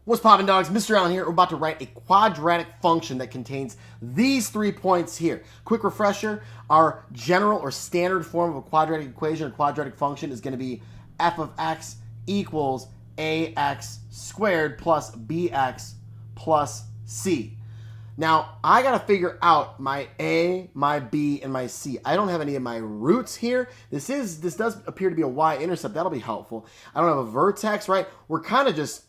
What's poppin', dogs? Mr. Allen here. We're about to write a quadratic function that contains these 3 points here. Quick refresher, our general or standard form of a quadratic equation or quadratic function is going to be f of x equals ax squared plus bx plus c. Now, I got to figure out my a, my b, and my c. I don't have any of my roots here. This does appear to be a y-intercept. That'll be helpful. I don't have a vertex, right? We're kind of just...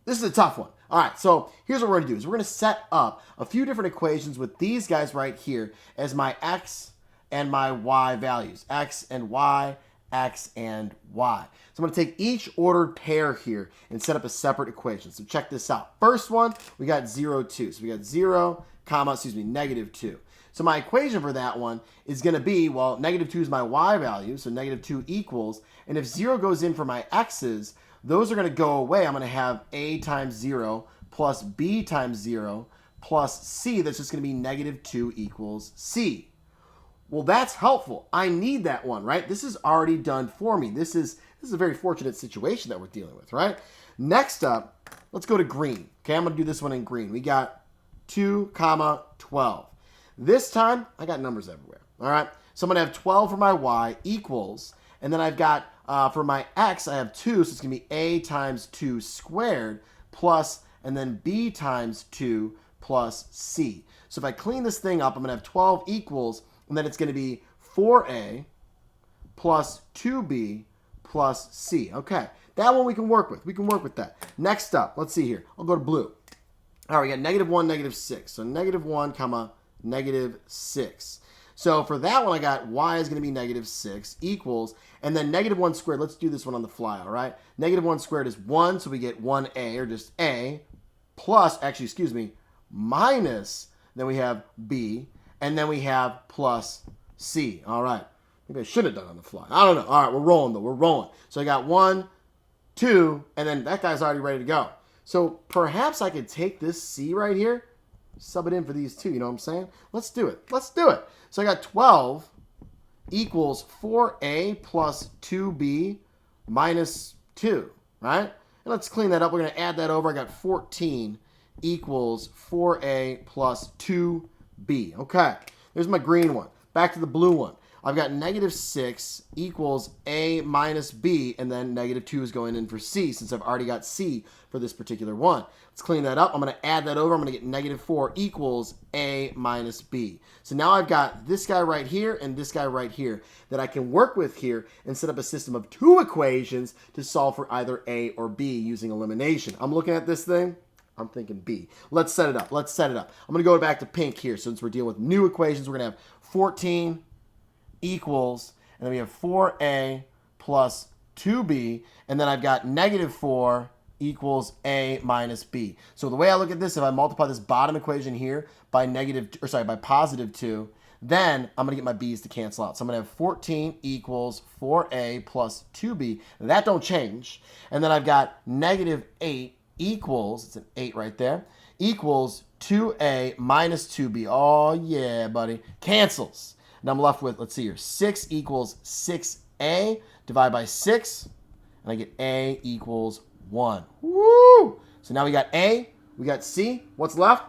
This is a tough one. All right, so here's what we're going to do. Is we're going to set up a few different equations with these guys right here as my x and my y values. X and y, x and y. So I'm going to take each ordered pair here and set up a separate equation. So check this out. First one, we got 0, 2. So we got 0, negative 2. So my equation for that one is going to be, well, negative 2 is my y value, so negative 2 equals, and if 0 goes in for my x's, those are going to go away. I'm going to have a times 0 plus b times 0 plus c. That's just going to be negative 2 equals c. Well, that's helpful. I need that one, right? This is already done for me. This is a very fortunate situation that we're dealing with, right? Next up, let's go to green. Okay, I'm going to do this one in green. We got 2, 12. This time, I got numbers everywhere, all right? So I'm going to have 12 for my y equals, and then I've got, for my x, I have 2, so it's going to be a times 2 squared plus, and then b times 2 plus c. So if I clean this thing up, I'm going to have 12 equals, and then it's going to be 4a plus 2b plus c. Okay, that one we can work with. We can work with that. Next up, let's see here. I'll go to blue. All right, we got negative 1, negative 6. So negative 1, negative 6. So for that one, I got y is going to be negative 6 equals, and then negative 1 squared. Let's do this one on the fly, all right? Negative 1 squared is 1, so we get 1a, or just a, plus, actually, excuse me, minus, then we have b, and then we have plus c. All right. Maybe I should have done on the fly. I don't know. All right, we're rolling, though. We're rolling. So I got 1, 2, and then that guy's already ready to go. So perhaps I could take this c right here, sub it in for these two, you know what I'm saying? Let's do it. Let's do it. So I got 12 equals 4a plus 2b minus 2, right? And let's clean that up. We're going to add that over. I got 14 equals 4a plus 2b. Okay, there's my green one. Back to the blue one. I've got negative 6 equals a minus b, and then negative 2 is going in for c since I've already got c for this particular one. Let's clean that up. I'm going to add that over. I'm going to get negative 4 equals a minus b. So now I've got this guy right here and this guy right here that I can work with here and set up a system of 2 equations to solve for either a or b using elimination. I'm looking at this thing. I'm thinking B. Let's set it up. Let's set it up. I'm going to go back to pink here since we're dealing with new equations. We're going to have 14 equals, and then we have 4a plus 2b, and then I've got negative 4 equals a minus b. So the way I look at this, if I multiply this bottom equation here by by positive 2, then I'm going to get my b's to cancel out. So I'm going to have 14 equals 4a plus 2b. That don't change. And then I've got negative 8 equals, it's an 8 right there, equals 2a minus 2b. Oh, yeah, buddy. Cancels. And I'm left with, let's see here, 6 equals 6a, divide by 6, and I get a equals 1. Woo! So now we got a, we got c. What's left?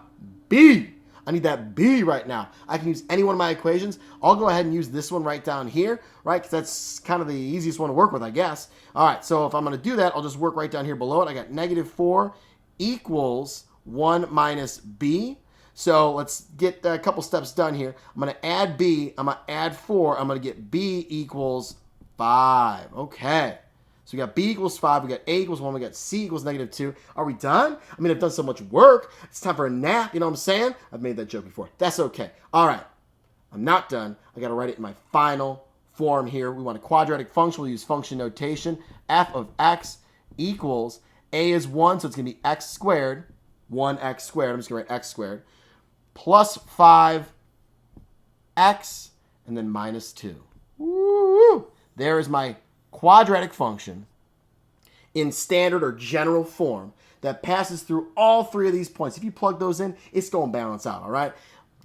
B. I need that b right now. I can use any one of my equations. I'll go ahead and use this one right down here, right? Because that's kind of the easiest one to work with, I guess. All right, so if I'm going to do that, I'll just work right down here below it. I got negative 4 equals 1 minus b. So let's get a couple steps done here. I'm going to add b. I'm going to add 4. I'm going to get b equals 5. Okay. So we got b equals 5. We got a equals 1. We got c equals negative 2. Are we done? I mean, I've done so much work. It's time for a nap. You know what I'm saying? I've made that joke before. That's okay. All right. I'm not done. I got to write it in my final form here. We want a quadratic function. We'll use function notation. F of x equals, a is 1, so it's going to be x squared. 1x squared. I'm just going to write x squared. Plus 5x, and then minus 2. Woo! There is my quadratic function in standard or general form that passes through all 3 of these points. If you plug those in, it's going to balance out, all right?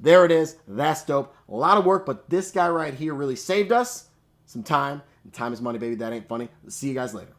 There it is. That's dope. A lot of work, but this guy right here really saved us some time. And time is money, baby. That ain't funny. See you guys later.